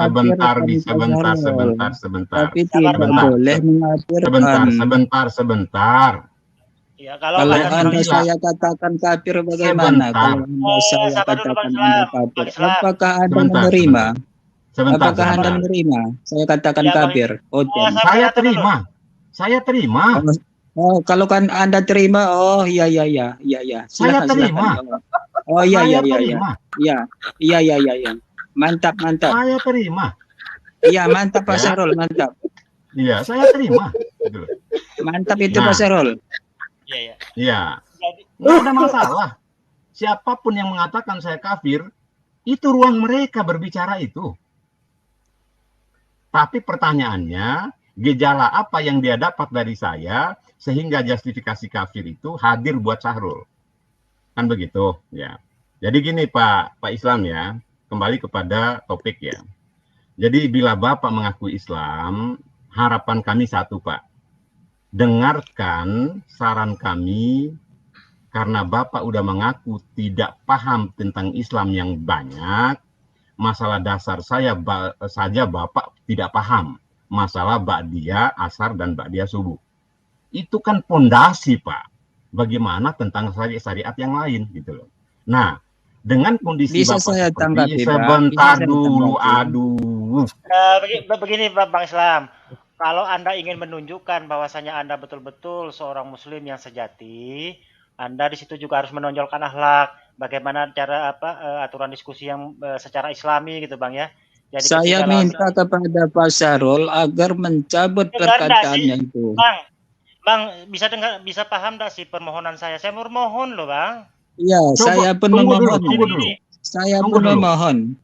sebentar, sebentar. Tapi tidak boleh mengafirkan. Sebentar. Ya, kalau Anda saya katakan kafir bagaimana? Kalau Anda saya katakan Anda kafir, apakah Anda menerima? Apakah Anda menerima? Saya katakan kafir. Saya terima. Oh, kalau kan Anda terima, oh iya. Silakan, saya terima. Silakan. Oh iya. Mantap. Saya terima. Iya, mantap Pak Sarul, mantap. Iya, saya terima. Mantap itu Pak Sarul. Iya. Nggak ada masalah. Siapapun yang mengatakan saya kafir, itu ruang mereka berbicara itu. Tapi pertanyaannya, gejala apa yang dia dapat dari saya sehingga justifikasi kafir itu hadir buat Syahrul? Kan begitu, ya. Jadi gini Pak Islam ya, kembali kepada topik ya. Jadi bila Bapak mengaku Islam, harapan kami satu Pak. Dengarkan saran kami, karena Bapak udah mengaku tidak paham tentang Islam yang banyak. Masalah dasar saja Bapak tidak paham. Masalah ba'diyah, asar, dan ba'diyah subuh. Itu kan pondasi Pak. Bagaimana tentang syariat yang lain gitu loh. Nah, dengan kondisi bisa Bapak saya seperti tanggapi, sebentar dulu, aduh. Begini Bang Islam. Kalau Anda ingin menunjukkan bahwasanya Anda betul-betul seorang Muslim yang sejati, Anda di situ juga harus menonjolkan akhlak. Bagaimana cara aturan diskusi yang secara Islami gitu Bang ya. Jadi saya minta kepada Pak Sarul agar mencabut perkataannya itu. Bang, bisa paham tak sih permohonan saya? Saya memohon loh Bang. Iya, saya pun memohon. Saya pun memohon.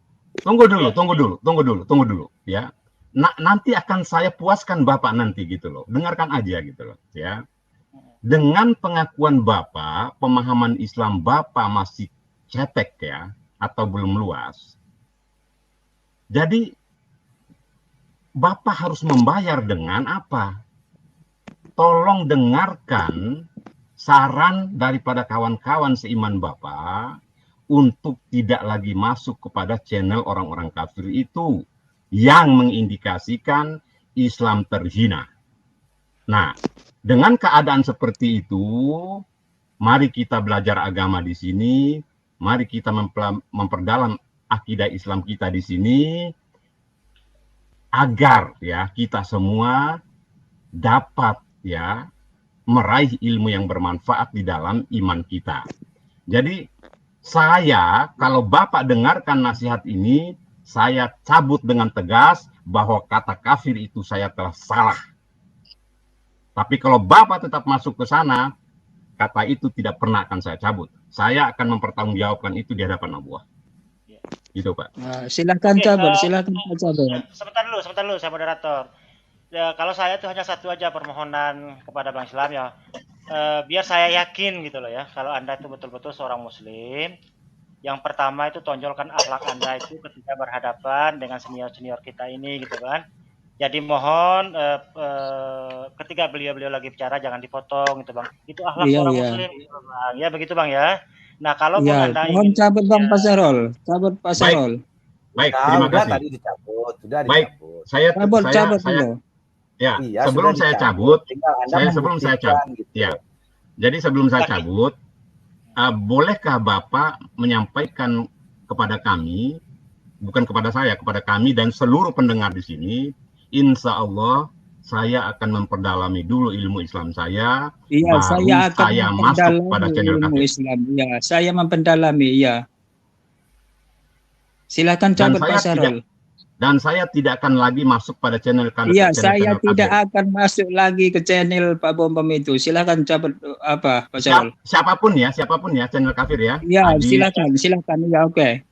Tunggu dulu, ya. Nanti akan saya puaskan Bapak nanti gitu loh. Dengarkan aja gitu loh, ya. Dengan pengakuan Bapak, pemahaman Islam Bapak masih cetek ya, atau belum luas. Jadi Bapak harus membayar dengan apa? Tolong dengarkan saran daripada kawan-kawan seiman Bapak untuk tidak lagi masuk kepada channel orang-orang kafir itu yang mengindikasikan Islam terhina. Nah, dengan keadaan seperti itu, mari kita belajar agama di sini, mari kita memperdalam akidah Islam kita di sini, agar ya kita semua dapat ya meraih ilmu yang bermanfaat di dalam iman kita. Jadi saya, kalau Bapak dengarkan nasihat ini, saya cabut dengan tegas bahwa kata kafir itu saya telah salah. Tapi kalau Bapak tetap masuk ke sana, kata itu tidak pernah akan saya cabut. Saya akan mempertanggungjawabkan itu di hadapan Allah. Gitu Pak. Nah, silakan cabut, silakan cabut. Sebentar dulu, saya moderator. Ya, kalau saya itu hanya satu aja permohonan kepada Bang Islam ya. Biar saya yakin gitu loh ya, kalau Anda itu betul-betul seorang Muslim. Yang pertama itu tonjolkan akhlak Anda itu ketika berhadapan dengan senior-senior kita ini gitu kan. Jadi mohon ketika beliau-beliau lagi bicara jangan dipotong gitu Bang. Itu akhlak seorang Muslim gitu, Bang. Ya begitu Bang ya. Nah, kalau Anda mohon cabut Bang Pak Sarul. Cabut Pak Sarul. Baik, terima kasih. Tadi dicabut, sudah dicabut. Baik, cabut dulu. Ya, sebelum saya cabut, jadi sebelum saya cabut, bolehkah Bapak menyampaikan kepada kami, bukan kepada saya, kepada kami dan seluruh pendengar di sini, insya Allah saya akan memperdalami dulu ilmu Islam saya, baru saya masuk pada channel ilmu Islam. Ya, saya memperdalami, ya. Silakan cabut Pak Sarul. Dan saya tidak akan lagi masuk pada channel kafir. Iya, saya tidak akan masuk lagi ke channel Pak Bom itu. Silakan cabut Pak Sarul. Siapapun ya channel kafir ya. Iya, silakan. Ya, oke.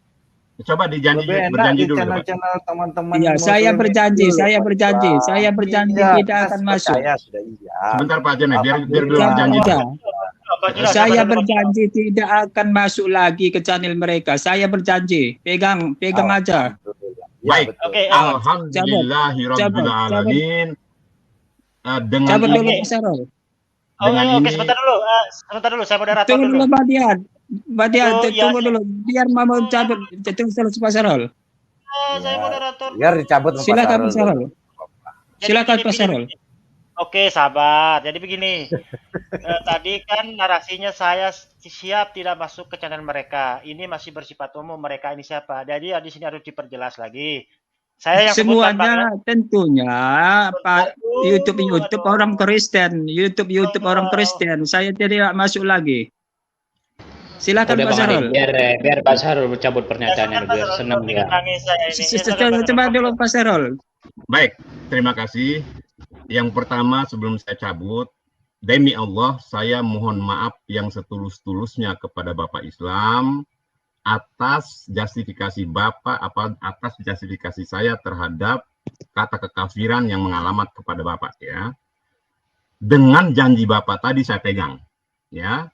Coba berjanji dulu. Channel teman-teman. Iya, saya berjanji tidak akan masuk. Sebentar Pak Jene, biar dulu berjanji. Saya berjanji tidak akan masuk lagi ke channel mereka. Saya berjanji. Pegang aja. Baik, alhamdulillahirabbil alamin. Dengan dulu Pak Sarul. Oke, sebentar dulu, saya moderator dulu. Tunggu dulu Mbak Dian, tunggu dulu. Biar mau cabut, tunggu Pak Sarul. Saya moderator. Biar dicabut sama Pak Silakan Pak Sarul. Sarul. Silakan Pak Sarul. Oke, sabar. Jadi begini, tadi kan narasinya saya siap tidak masuk ke channel mereka. Ini masih bersifat umum. Mereka ini siapa? Jadi di sini harus diperjelas lagi. Saya yang sebutkan Semuanya banget. tentunya Pak YouTube Aduh. orang Kristen, YouTube orang Kristen. Saya tidak masuk lagi. Silakan Udah Pak Bang Adi, Sarul. biar Pak Sarul cabut pernyataannya biar senang dia. Coba dulu Pak Sarul. Baik, terima kasih. Yang pertama sebelum saya cabut, demi Allah saya mohon maaf yang setulus-tulusnya kepada Bapak Islam atas justifikasi Bapak, atas justifikasi saya terhadap kata kekafiran yang mengalamat kepada Bapak ya. Dengan janji Bapak tadi saya pegang ya.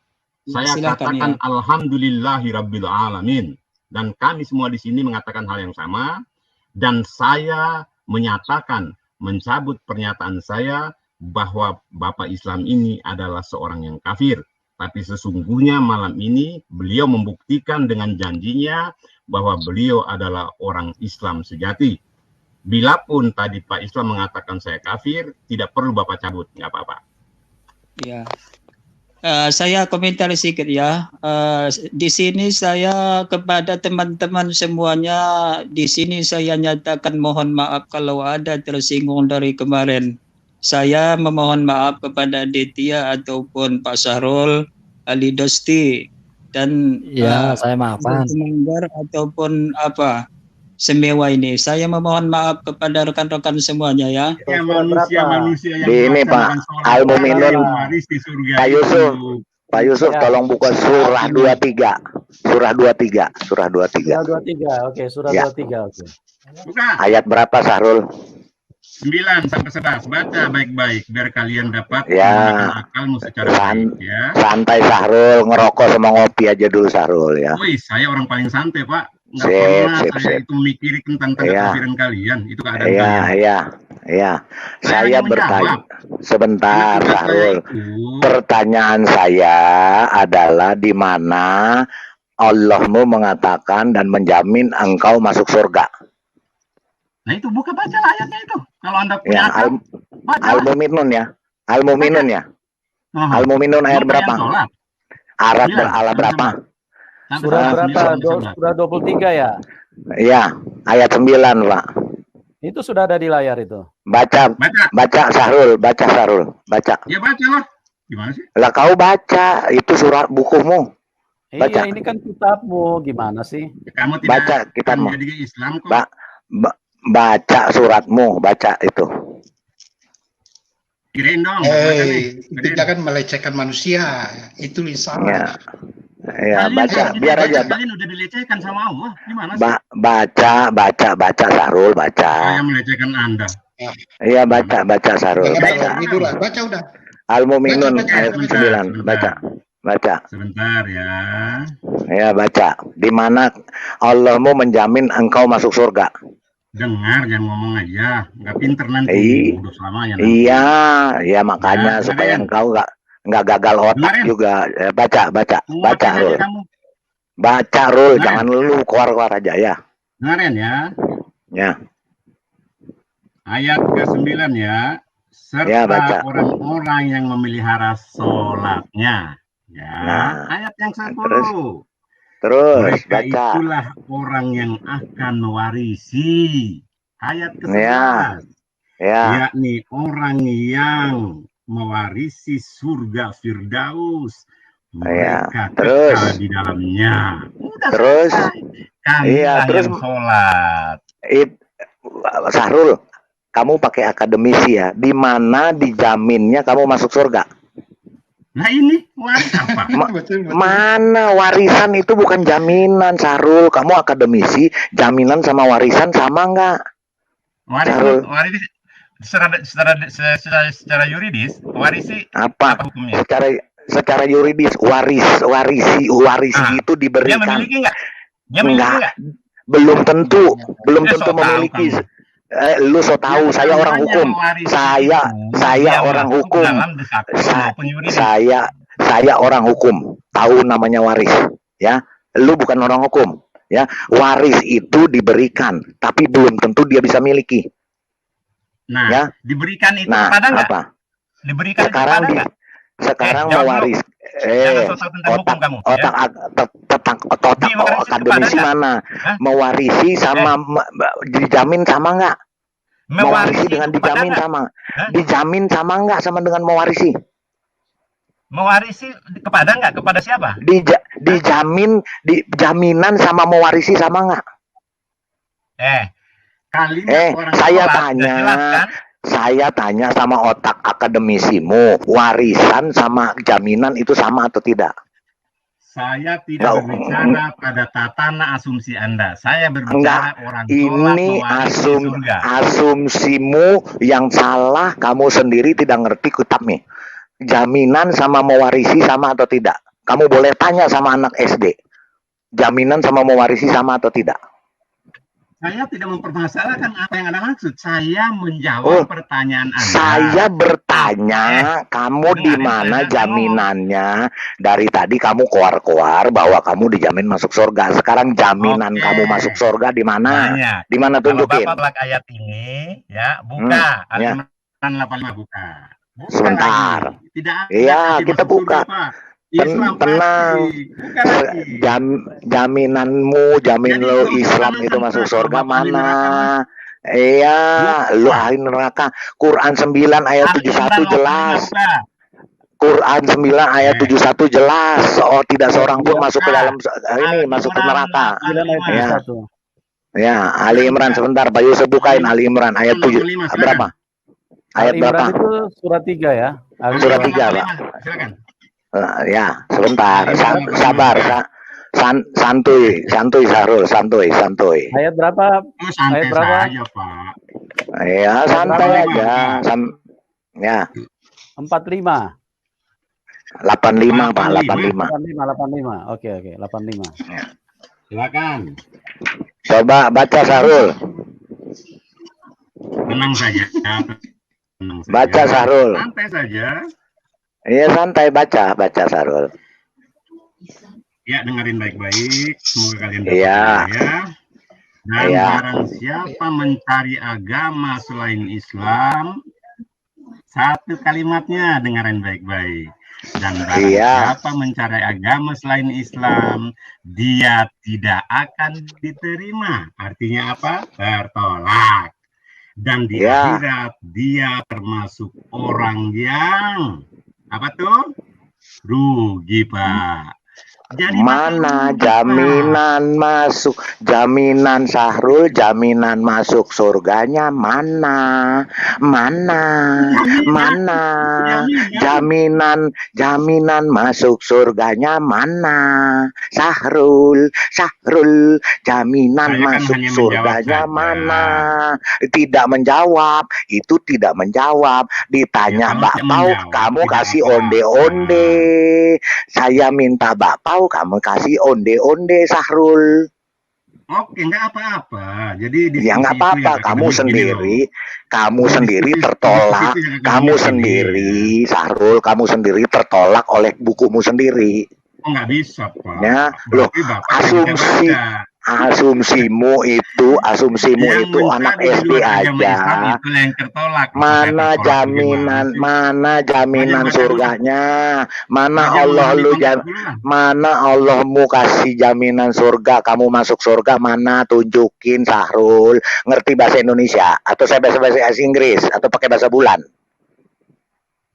Saya katakan ya. Alhamdulillahirabbil alamin, dan kami semua di sini mengatakan hal yang sama, dan saya menyatakan mencabut pernyataan saya bahwa Bapak Islam ini adalah seorang yang kafir. Tapi sesungguhnya malam ini beliau membuktikan dengan janjinya bahwa beliau adalah orang Islam sejati. Bilapun tadi Pak Islam mengatakan saya kafir, tidak perlu Bapak cabut, nggak apa-apa. Ya, saya komentar sedikit ya. Di sini saya kepada teman-teman semuanya, di sini saya nyatakan mohon maaf kalau ada tersinggung dari kemarin. Saya memohon maaf kepada Detia ataupun Pak Sarul, Ali Dosti, dan ya saya maafkan ataupun Semewa ini. Saya memohon maaf kepada rekan-rekan semuanya ya. Ya manusia yang ini Pak Al-Muminun, Pak Yusuf ya. Tolong buka surah 23. Surah 23. Oke, surah 23. Oke. Buka. Ayat berapa Sahrul? 9 sampai 11. Baca baik-baik biar kalian dapat akalmu secara baik ya. Santai Sahrul, ngerokok sama ngopi aja dulu Sahrul ya. Wih, saya orang paling santai Pak. Nggak pernah saya itu mikirin tentang kekafiran kalian. Itu keadaan kalian. Iya. Saya bertanya sebentar Sahrul. Pertanyaan saya adalah di mana Allahmu mengatakan dan menjamin engkau masuk surga. Nah itu buka baca ayatnya itu. Kalau Anda punya Al-Muminun ya. Al-Muminun ya. Al-Muminun ayat berapa? Arab berala berapa? Surah berapa? Surah 23 ya? Iya, ayat 9, Pak. Itu sudah ada di layar itu. Baca Sahrul, baca. Ya baca lah. Gimana sih? Lah kau baca, itu surat bukumu. Baca. Iya, ini kan kitabmu, gimana sih? Kamu tidak baca kitabmu. Jadi Islam kok. Baca suratmu, baca itu. Kirain dong. Tidak kan melecehkan manusia, itu lisan. Ya, baca, biar aja. Kalian udah dilecehkan sama Allah, gimana sih? Baca Sahrul, baca. Saya melecehkan Anda. Iya, baca Sahrul, baca. Baca udah. Al-Muminun ayat 9, baca. Sebentar ya. Ya, baca. Di mana Allahmu menjamin engkau masuk surga. Dengar, jangan ngomong aja. Nggak pinter nanti. Udah selamanya nanti. Iya, makanya supaya engkau nggak gagal otak juga. Baca Rul. Baca Rul, jangan lu keluar aja ya. Dengarin ya. Ya. Ayat ke-9 ya. Serta orang-orang yang memelihara sholatnya. Ya. Ayat yang 10. Terus mereka baca. Itulah orang yang akan mewarisi. Ayat ke-11. Yakni orang yang mewarisi surga Firdaus. Mereka kekal di dalamnya. Udah terus terus sholat. Sahrul, kamu pakai akademisi ya. Di mana dijaminnya kamu masuk surga? Nah ini waris apa? Mana warisan itu bukan jaminan Sahrul. Kamu akademisi, jaminan sama warisan sama nggak? Waris secara yuridis, warisi apa hukumnya? Secara yuridis warisi itu diberikan. Dia memiliki nggak? Enggak. Belum tentu memiliki. Lu so tahu, saya orang hukum. Saya orang hukum. Saya orang hukum. Tahu namanya waris, ya. Lu bukan orang hukum. Ya, waris itu diberikan, tapi belum tentu dia bisa miliki. Nah, Ya. diberikan itu Nah, kepada nggak? apa? Diberikan itu Sekarang kepada nggak? sekarang jawab dulu. mewaris. Jangan so tau tentang hukum kamu. Otak Diwarisi akademisi kepada mana? Hah? Mewarisi sama dijamin sama nggak? Mewarisi Mewarisi dengan itu kepada dijamin nggak? sama. Hah? Dijamin sama nggak sama dengan mewarisi? Mewarisi kepada nggak? Kepada siapa? Dijamin, jaminan sama mewarisi sama nggak? Kalimat orang saya sholat, tanya, udah jelas, kan? saya tanya sama otak akademisimu, warisan sama jaminan itu sama atau tidak? Saya tidak berbicara pada tatanan asumsi Anda. Saya berbicara orang sholat Ini mewarisi surga. asumsimu yang salah, kamu sendiri tidak ngerti kitab nih. Jaminan sama mewarisi sama atau tidak? Kamu boleh tanya sama anak SD. Jaminan sama mewarisi sama atau tidak? Saya tidak mempermasalahkan apa yang Anda maksud. Saya menjawab pertanyaan Anda. Saya bertanya, kamu di mana jaminannya? Dari tadi kamu koar-koar bahwa kamu dijamin masuk surga. Sekarang jaminan kamu masuk surga di mana? Di mana tunjukin? Kalau Bapak ayak ayat ini, ya buka. Ya. Al-Imran 85 buka. Sebentar. Tidak. Iya, kita buka. Islam tenang. Jaminanmu, jamin lo Islam itu masuk surga mana? Iya, lu ahli neraka. Quran 9 ayat 71 jelas. Quran 9 ayat 71 jelas. Oh, tidak seorang pun masuk ke dalam ini, masuk ke neraka. Ya. Ya, Ali Imran sebentar, Pak Yusuf bukain Ali Imran ayat 7 berapa? Ayat berapa? Itu surat 3 ya. Surat 3, Pak. Silakan. Ya, sebentar, sabar, santuy Sahrul, santuy. Ayat berapa? Santai Ayat berapa? saja, Pak. Ya, santai aja. Ya. 45. 85, Pak, 85. 85. Oke, 85. Silakan. Coba baca Sahrul. Tenang saja. Baca Sahrul. Santai saja. Iya, santai baca Sahrul. Ya, dengerin baik-baik. Semoga kalian dapat Iya. hidayah. Dan barang siapa mencari agama selain Islam, satu kalimatnya dengerin baik-baik. Dan barang siapa mencari agama selain Islam, dia tidak akan diterima. Artinya apa? Tertolak. Dan di akhirat dia termasuk orang yang apa tuh? Rugi, Pak. Jadi mana jaminan masuk, jaminan Sahrul, jaminan masuk surganya mana? Jaminan masuk surganya mana? Sahrul, jaminan masuk surganya mana? Tidak menjawab, itu tidak menjawab. Ditanya bakpao, kamu kasih onde-onde. Saya minta bakpao, kamu kasih onde-onde, Sahrul. Oke, nggak apa-apa. Jadi ya nggak apa-apa. Kamu sendiri tertolak. Kamu sendiri, Sahrul, kamu sendiri tertolak oleh bukumu sendiri. Oh, nggak bisa, Pak. Ya, loh, asumsimu itu anak SD aja. Mana jaminan surganya? Mana Allahmu kasih jaminan surga, kamu masuk surga mana? Tunjukin, Sahrul. Ngerti bahasa Indonesia atau saya bahasa Inggris atau pakai bahasa bulan?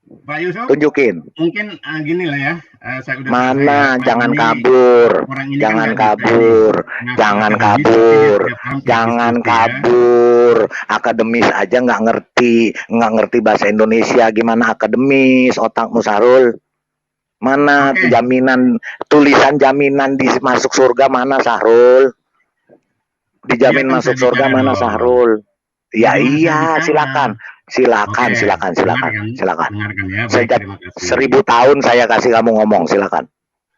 Pak Yusuf, tunjukin. Mungkin gini lah ya. Saya udah mana? Jangan kabur. Jangan kabur. Akademis aja nggak ngerti bahasa Indonesia. Gimana akademis otakmu, Sahrul? Mana jaminan, tulisan jaminan di masuk surga mana, Sahrul? Dijamin masuk surga mana, Sahrul? Ya iya, silakan. Silakan. Sejak 1000 tahun saya kasih kamu ngomong, silakan.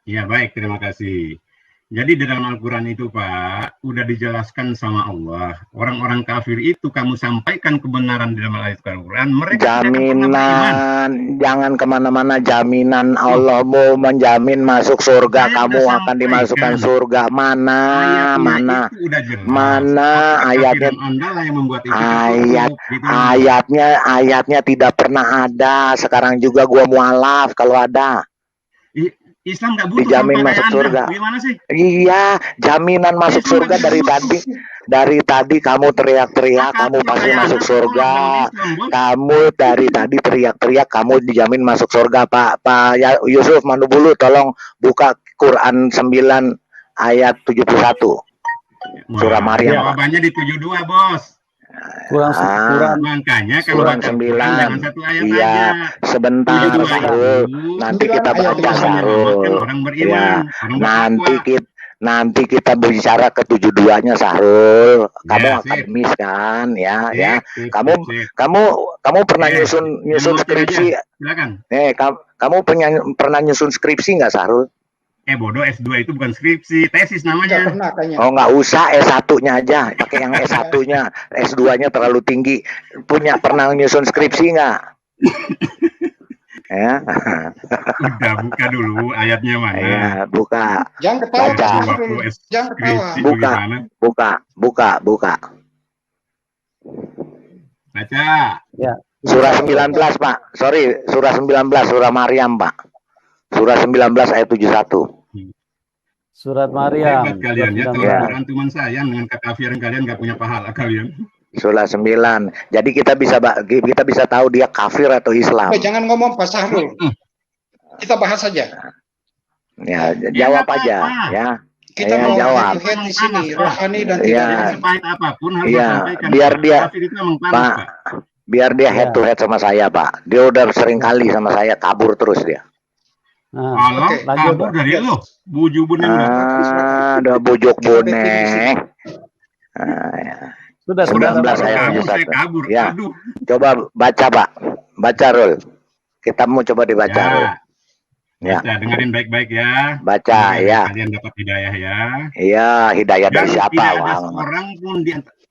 Ya baik, terima kasih. Jadi di dalam Al-Quran itu Pak, udah dijelaskan sama Allah. Orang-orang kafir itu kamu sampaikan kebenaran di dalam ayat Al-Quran, mereka tidak akan pernah beriman. Jaminan, jangan kemana-mana, jaminan Allah mau menjamin masuk surga, Saya kamu udah akan dimasukkan sampaikan. surga. Mana, Ayatnya itu udah jelas. mana Apakah ayatnya? kekafiran Anda lah yang membuat itu Ayat, tertutup, gitu loh. ayatnya tidak pernah ada. Sekarang juga gua mualaf kalau ada. Islam nggak butuh Dijamin sampai masuk Anda. surga. Gimana sih? Iya, jaminan masuk Islam surga nggak dari butuh. tadi. Dari tadi kamu teriak-teriak, kamu Akal pasti kayak masuk Anda sekolah surga. dalam Islam, Bos. Kamu dari tadi teriak-teriak, kamu dijamin masuk surga, Pak. Pak Yusuf Mandubulu, tolong buka Quran 9 ayat 71. Surah Maryam, Pak. Jawabannya di 72, Bos. Kurang kurang Makanya kalau Quran baca Quran 9. jangan satu ayat Iya, aja. sebentar, 72 Sahrul. itu Nanti 9 kita ayat baca, 72. Sahrul. Orang beriman, Ya, orang nanti bertakwa. nanti kita bicara ke 72-nya, Sahrul. Kamu Ya, sip. akademis kan, ya. Sip. Kamu pernah nyusun yang mau skripsi? aja. Silakan. Kamu pernah nyusun skripsi nggak, Sahrul? Bodoh, S2 itu bukan skripsi, tesis Nggak namanya. pernah kayaknya. Oh, nggak usah S1-nya aja, pakai yang S1-nya. S2-nya terlalu tinggi. Pernah nyusun skripsi nggak? Ya. Udah buka dulu ayatnya mana. Ya, buka. Jangan ketawa, Baca. Sahrul. Waktu Jangan ketawa. skripsi Buka. bagaimana? Buka. Baca. Surah 19, Pak. Sorry, surah 19, surah Maryam, Pak. Surah 19 ayat 71. surat Maryam. Hebat kalian ya, surat kalau 19. Ya. Quran cuma sayang dengan kekafiran kalian nggak punya pahala kalian. Surah 9. Jadi kita bisa tahu dia kafir atau Islam. Jangan ngomong Pak Sahrul. Kita bahas saja. Ya, jawab nggak aja, apa-apa. ya. Kita Ya, mau jawab. head di sini, rohani dan Iya. tidak. Sepahit apapun harus Iya, disampaikan. biar Pak. dia- Kafir itu emang panas, Pak, Pak. biar dia head Ya. to head sama saya, Pak. Dia udah sering kali sama saya, kabur terus dia. Nah, Kalau Oke, lanjut, kabur Pak. dari lo, bujubun yang lo. Udah bujuk Kita bonek. definisi. Ya. Sudah 19 Kalau ayat kabur, 71. saya kabur. Ya. Aduh. Coba baca, Pak. Baca, Rul. Kita mau coba dibaca, Rul. Ya. Baca, dengerin baik-baik ya. Baca, Biar ya. Kalian dapat hidayah ya. Iya, hidayah dari Dan siapa? tidak ada Wah. seorang pun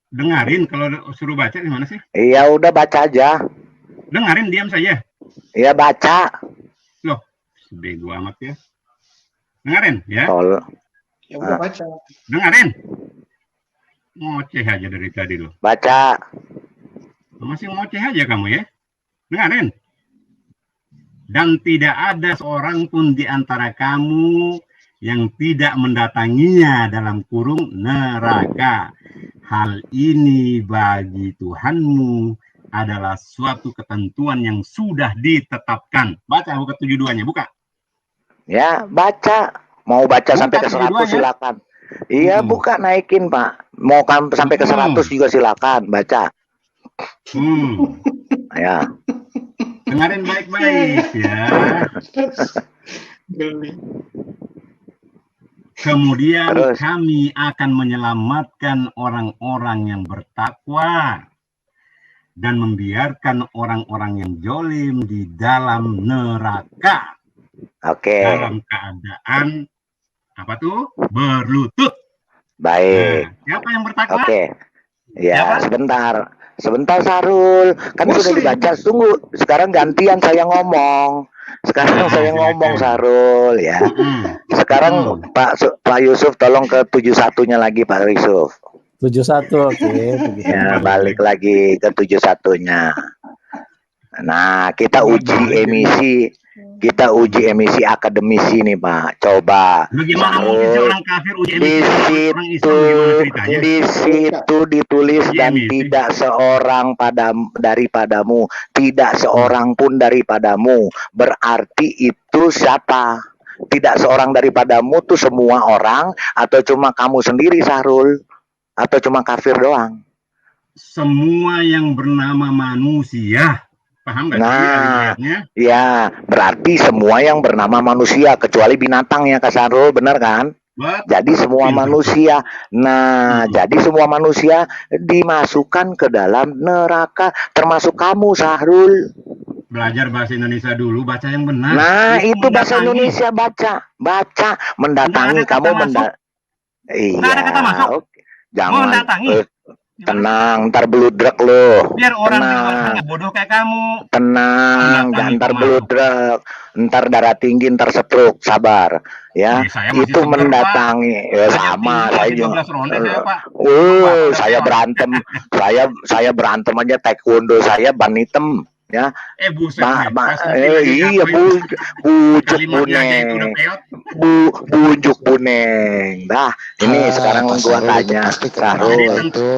dengerin kalau suruh baca gimana sih? Iya, udah baca aja. Dengerin, diam saja. Iya, baca. Loh, bego amat ya. Dengerin ya. Tol. Ya udah baca. Dengerin. Ngoceh aja dari tadi lo. Baca. Masih ngoceh aja kamu ya. Dengerin. Dan tidak ada seorang pun di antara kamu yang tidak mendatanginya dalam kurung neraka. Hal ini bagi Tuhanmu adalah suatu ketentuan yang sudah ditetapkan. Baca buka 72-nya, buka. Ya, baca. Mau baca Buka sampai ke 100 keduanya. silakan. Iya, buka, naikin, Pak. Mau sampai ke 100 juga silakan, baca. Ya. Dengerin baik-baik ya. Kemudian Terus. kami akan menyelamatkan orang-orang yang bertakwa dan membiarkan orang-orang yang jolim di dalam neraka Oke. dalam keadaan apa tuh? Berlutut. Baik. Nah, siapa yang bertakwa? Oke. Ya, Siapa? Sebentar, Sarul. Kan sudah Muslim. dibaca. Tunggu. Sekarang gantian saya ngomong. Sekarang saya silakan. ngomong, Sarul, ya. Sekarang Hmm. Pak Yusuf tolong ke 71-nya lagi, Pak Yusuf. 71, oke. 71. Ya, balik lagi ke 71-nya. Nah, kita uji emisi akademisi nih, Pak. Coba. Bagaimana mungkin Sarul. seorang kafir uji Di emisi orang Islam gimana ceritanya? di situ ditulis Uji dan emisi. tidak seorang daripadamu, tidak seorang pun daripadamu. Berarti itu siapa? Tidak seorang daripadamu tuh semua orang atau cuma kamu sendiri, Sahrul? Atau cuma kafir doang? Semua yang bernama manusia. Paham nggak sih Nah, ayatnya? ya, berarti semua yang bernama manusia kecuali binatang ya, Kak Sahrul, benar kan? Betul. Jadi semua manusia. Nah, jadi semua manusia dimasukkan ke dalam neraka, termasuk kamu, Sahrul. Belajar bahasa Indonesia dulu, baca yang benar. Nah, itu bahasa mendatangi. Indonesia, baca. Nggak Mendatangi, ada kata kamu masuk. Nggak ada kata masuk. Oke. Jangan Mendatangi. tenang, ntar beludrek lo. Biar orang di luar Tenang, sana bodoh kayak kamu. tenang, Mendatangi jangan ntar kemana? beludrek, ntar darah tinggi, ntar stroke, sabar. Ya, Saya masih itu seger, Pak. mendatangi, ya Saya sama, tinju saya masih juga. 12 ronde saya, Pak. Saya berantem, saya berantem aja taekwondo saya ban hitam, ya. Buset nih. Pas Iya bujuk kalimatnya aja itu udah buneng, peot. bujuk buneng. Dah, ini sekarang Pak gua Sarul itu tanya, pasti Jadi Sahrul, itu.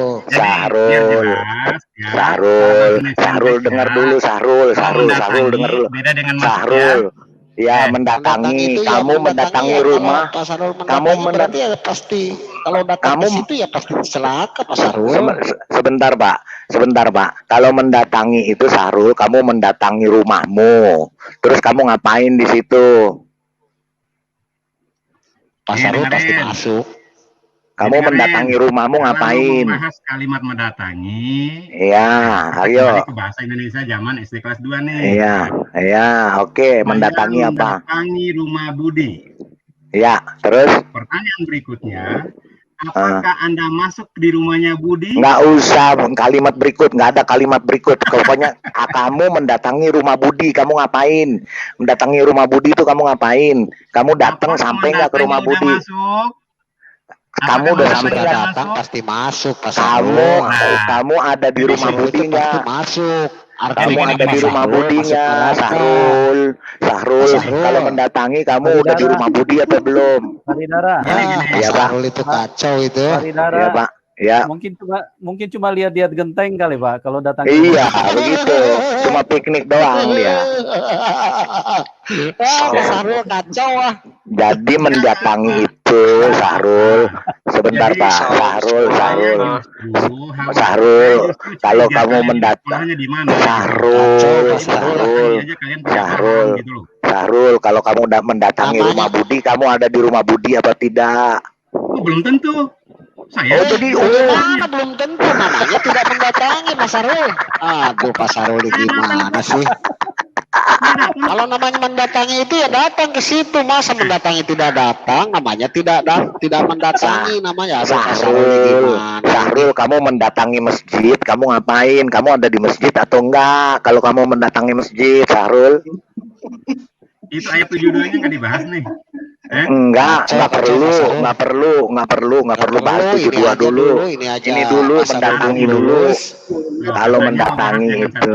biar jelas ya. Sahrul, Sahabat Sahrul Indonesia, dengar dulu, Sahrul mendatangi dengar dulu. beda dengan masuk ya. Sahrul, ya Mendatangi itu ya kamu mendatangi rumah, kalau Pak Sarul kamu mendatangi berarti ya pasti kalau datang kamu ke situ ya pasti celaka Pak Sarul. Sebentar Pak. Kalau mendatangi itu Sahrul, kamu mendatangi rumahmu. Terus kamu ngapain di situ? Pak Nih, Sarul pasti dengerin. masuk. Kamu Dengerin. mendatangi rumahmu Kalau ngapain? mau membahas kalimat mendatangi, Iya, kita ayo. kembali ke bahasa Indonesia zaman SD kelas 2 nih. Iya, oke. Saya Mendatangi apa? mendatangi rumah Budi. Ya, terus? Pertanyaan berikutnya, apakah Anda masuk di rumahnya Budi? Nggak usah kalimat berikut, nggak ada kalimat berikut. Pokoknya kamu mendatangi rumah Budi, kamu ngapain? Mendatangi rumah Budi itu kamu ngapain? Kamu datang Apakah sampai nggak ke rumah mendatangi udah Budi? masuk? Kamu Apakah udah Kalau sampai sudah nggak? datang pasti masuk Pak Kamu Sarul. kamu ada di Jadi rumah Sarul Budi itu pasti nggak? masuk. Kamu Artinya ada Pak di rumah Sarul Budi masuk nggak? neraka. Sahrul, Pak Sarul. kalau mendatangi kamu udah di Faridara. rumah Budi atau belum? Faridara, Pak Iya, Pak. Sarul itu kacau itu. Faridara. Ya Pak. Ya. Mungkin cuma lihat-lihat genteng kali Pak kalau datang ke Iya, begitu. Cuma piknik doang dia. Pak Sarul kacau ah. Jadi mendatangi itu Sahrul. Sebentar Jadi, Pak, Sahrul. justru Kalau curiga kamu kalian mendatang, sekolahnya di mana? Sahrul, kalau kamu udah mendatangi Namanya- rumah Budi, kamu ada di rumah Budi apa tidak? Oh, belum tentu. Saya Mana belum tentu namanya tidak mendatangi Mas Sarul. Aduh Pak Sarul ini gimana sih? Kalau namanya mendatangi itu ya datang ke situ, masa mendatangi tidak datang namanya tidak mendatangi namanya. Aduh Pak Sarul ini gimana? Sahrul, kamu mendatangi masjid, kamu ngapain? Kamu ada di masjid atau enggak? Kalau kamu mendatangi masjid, Sahrul? itu ayat 72-nya nggak dibahas nih. Enggak perlu bahas 72 dulu. Ini dulu mendatangi dulu. Kalau mendatangi itu.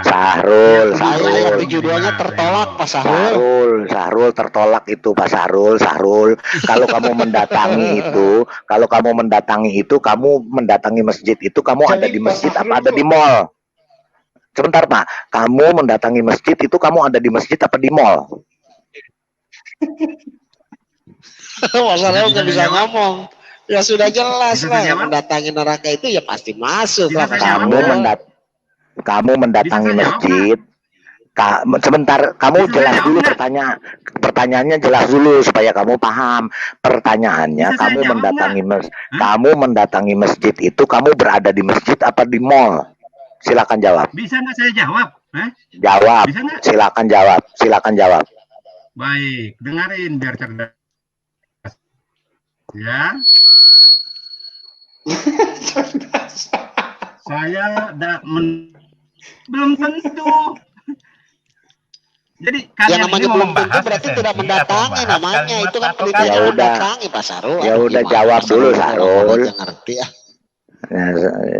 Sahrul. Ayat 72-nya tertolak Pak Sarul. Sahrul tertolak itu Pak Sahrul. Kalau kamu mendatangi itu, kamu mendatangi masjid itu, kamu ada di masjid apa ada di mall? Sebentar Pak, kamu mendatangi masjid itu, kamu ada di masjid apa di mall? Masalah nggak bisa ngomong. Ya sudah jelas lah, yang mendatangi neraka itu ya pasti masuk lah. Kamu mendatangi masjid. Sebentar, kamu jelas dulu pertanyaannya jelas dulu supaya kamu paham. Pertanyaannya, kamu mendatangi masjid itu, kamu berada di masjid apa di mall? Silakan jawab. Bisa nggak saya jawab? Jawab. Silakan jawab. Baik, dengerin biar cerdas. Ya. Saya belum tentu. Jadi kalian namanya ini belum tentu membahas berarti esensi tidak mendatangi atau namanya bahas itu kan kalimat penelitian Ya udah. mendatangi Pak Sarul. Ya udah, Gimana, jawab Pak dulu, Sarul. Sarul. Ngerti ya.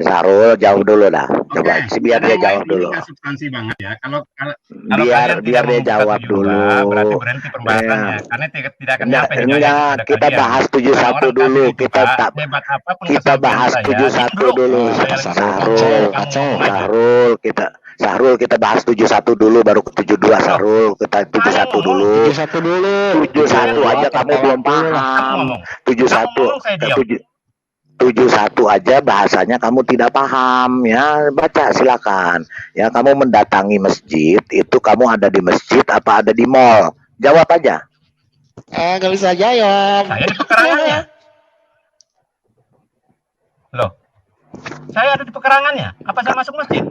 Sarul jauh dulu dah. Coba biar karena dia yang jawab lain dulu. Ini nggak substansi banget ya. Kalau Biar kalian dia tidak jawab membuka dulu. berarti berhenti pembahasannya. Karena tidak akan nyampe juga Enggak, kita bahas 71 dulu. Kita bahas 71 dulu. Sahrul, kita bahas 71 dulu, baru ke 72. Sahrul, kita 71 dulu. 71 aja kamu belum paham. 71 aja bahasanya kamu tidak paham ya. Baca silakan. Ya, kamu mendatangi masjid itu, kamu ada di masjid apa ada di mall? Jawab aja. Nggak bisa jawab. Saya di pekarangannya. Loh. Saya ada di pekarangannya. Apa saya masuk masjid?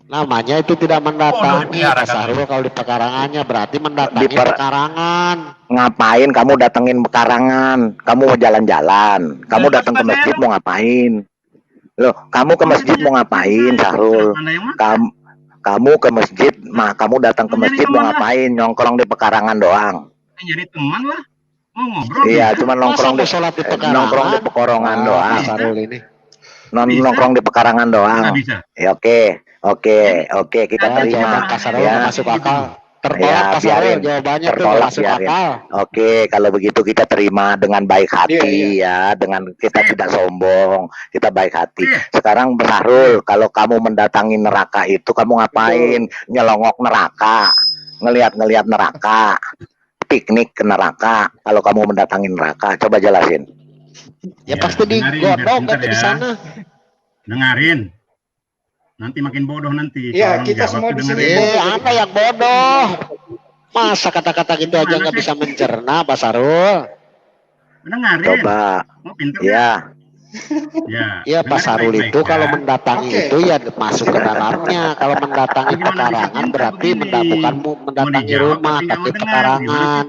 Namanya itu tidak mendatangi dipelihara Pak Sahrul kalau di pekarangannya, berarti mendatangi Di per- pekarangan. Ngapain kamu datengin pekarangan? Kamu mau jalan-jalan. Kamu Ya, datang ke maksud saya masjid mau ngapain? Loh, kamu ke masjid mau ngapain, Sahrul? Mana yang mana? Kamu ke masjid, kamu datang ke Mau masjid nyari mau teman lah. ngapain? Nyongkrong di pekarangan doang. Jadi teman lah. Mau ngobrol. Iya, bisa. cuma Masa nongkrong mau sholat di pekarangan? nongkrong di pekorongan Wah, doang. Pak Sahrul ini. Bisa. Nongkrong di pekarangan doang. Nggak bisa. Ya, oke, kita Ya, jawaban terima. Pak Sahrul Ya, nggak masuk akal. Tertolak Ya, Pak Sahrul, biarin. jawabannya tuh nggak Tertolak, masuk biarin. akal. Oke, kalau begitu kita terima dengan baik hati ya, dengan kita tidak sombong, kita baik hati. Sekarang Sahrul, kalau kamu mendatangi neraka itu kamu ngapain? Nyelongok neraka, ngelihat neraka, piknik ke neraka. Kalau kamu mendatangi neraka, coba jelasin. Ya, Ya, pasti dengarin, biar digodok pintar kan di ya. sana. Dengarin. Nanti makin bodoh nanti. Iya, Kalau kita jawab semua tuh di sini dengerin. bodoh. Anda yang bodoh. Masa kata-kata gitu aja Gimana nggak sih? bisa mencerna, Pak Sahrul? Dengarin. Coba, Mau pintar ya, Ya. Ya, Pak dengerin Sahrul baik-baik itu ya. kalau mendatangi Oke. itu ya masuk ke dalamnya. Kalau mendatangi Gimana bisa pekarangan pintar berarti begini? bukan Mau mendatangi dijawab rumah, tapi nggak tapi mau dengar. pekarangan.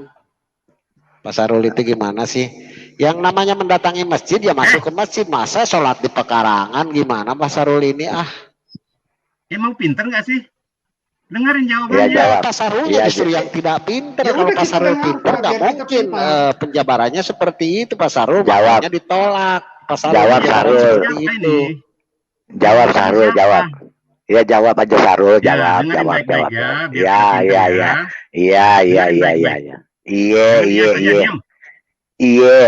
Pak Sahrul itu gimana sih? Yang namanya mendatangi masjid ya masuk ke masjid. Masa sholat di pekarangan gimana Pak Sahrul ini? Mau pintar nggak sih? Dengerin ya jawabannya. jawab. Pak Sahrul Iya, justru yang tidak pintar. Ya Kalau udah, Pak kita Sahrul dengar, pintar nggak biar kita mungkin paham. penjabarannya seperti itu Pak Sahrul. Jawab. Makanya ditolak. Pak Sahrul Jawab, penjabaran Sahrul. seperti Siapa itu. ini? Jawab Sahrul, Siapa? jawab. Ya jawab aja Sahrul, Ya, jawab. dengerin baik-baik ya. Biar Ya, kita pintar ya. Iya. Dengerin baik-baik. Iya. Diam saja, diam. Iya.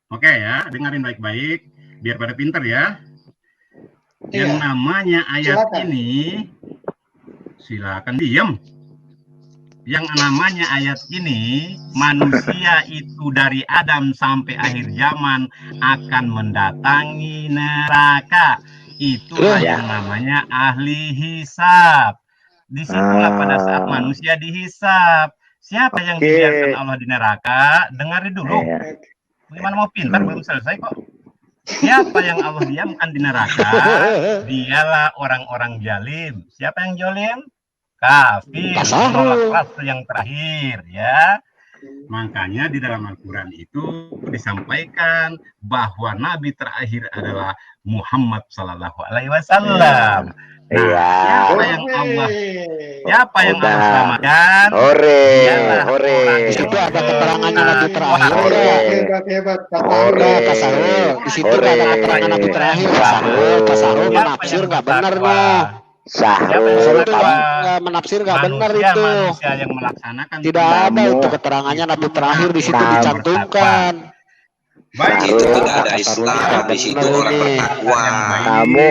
Oke ya, dengerin baik-baik. Biar pada pintar ya. Yang Iya. namanya ayat Silakan. ini, silakan diam. Yang namanya ayat ini, manusia itu dari Adam sampai akhir zaman akan mendatangi neraka. Itulah Ya. yang namanya ahli hisab. Disitulah pada saat manusia dihisab. Siapa yang Oke. dibiarkan Allah di neraka? Dengarin dulu. Iya. Bagaimana mau pintar belum selesai kok. Siapa yang Allah diamkan di neraka? Dialah orang-orang jalim. Siapa yang jalim? Kafir. Pak Sahrul. Menolak rasul yang terakhir ya. Makanya di dalam Al-Quran itu disampaikan bahwa Nabi terakhir adalah Muhammad Sallallahu Alaihi Wasallam. Iya. Siapa yang Allah Udah. selamatkan? Hore, Dialah hore. orang Di situ ada yang keterangannya Nabi terakhir. Hore. Ya. Hebat, Pak Hore. Sahrul. Pak Sahrul, di situ Hore. nggak ada keterangan Nabi terakhir. Pak Sahrul, Pak Sahrul Siapa menafsir yang nggak benar bertakwa? loh. Sahrul, Pak Sahrul itu Bertakwa. nggak menafsir nggak benar Manusia itu. yang melaksanakan Tidak ada Kamu- itu keterangannya Nabi terakhir di situ Kamu- dicantumkan. Baik, Itu tidak ada Pak Sahrul Islam, nggak di situ benar orang ini. bertakwa. kamu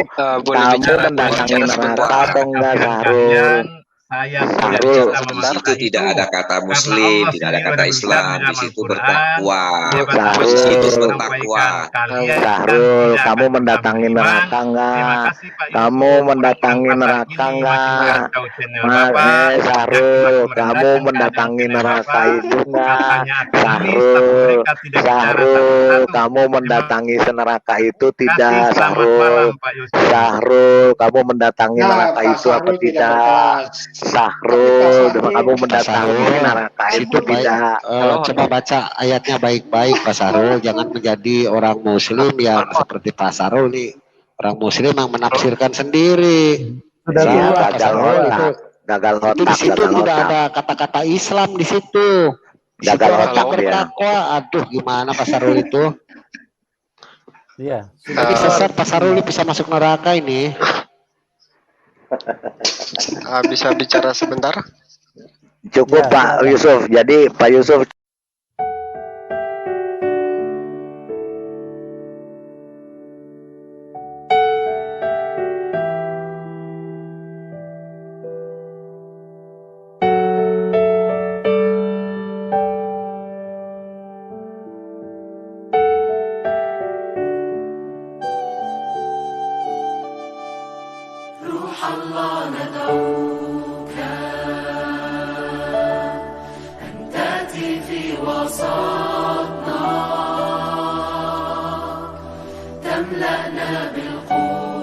Boleh kamu bicara, mendatangi bicara neraka sebentar. atau enggak, Sahrul? Saya Sahrul. Di situ tidak ada kata Muslim, tidak ada kata Islam. Di situ bertakwa. Sahrul. Di situ bertakwa. Sahrul, kamu mendatangi neraka enggak? Kamu mendatangi neraka enggak? Sahrul, kamu mendatangi neraka itu enggak? Sahrul, Sahrul, kamu mendatangi neraka itu tidak? Sahrul, Sahrul, kamu mendatangi Nah, neraka Pak itu apa Sahrul tidak tidak? lepas. Sahrul, Tapi Pak kamu Sahrul- mendatangi Sahrul, neraka itu Itu baik. tidak? Coba baca ayatnya baik-baik Pak Sahrul. Jangan menjadi orang Muslim yang seperti Pak Sahrul nih. Orang Muslim yang menafsirkan sendiri. Sudah Ya, tua. Pak gagal Sahrul itu. otak, gagal Itu di otak, situ gagal tidak otak. ada kata-kata Islam di situ. Di situ Gagal orang otak yang dia. bertakwa. Aduh, gimana Pak Sahrul itu? Iya. Jadi sesat Pak Sahrul bisa masuk neraka ini. Bisa bicara sebentar? Cukup Ya, Pak silakan. Yusuf. Jadi Pak Yusuf تملأنا بالقوة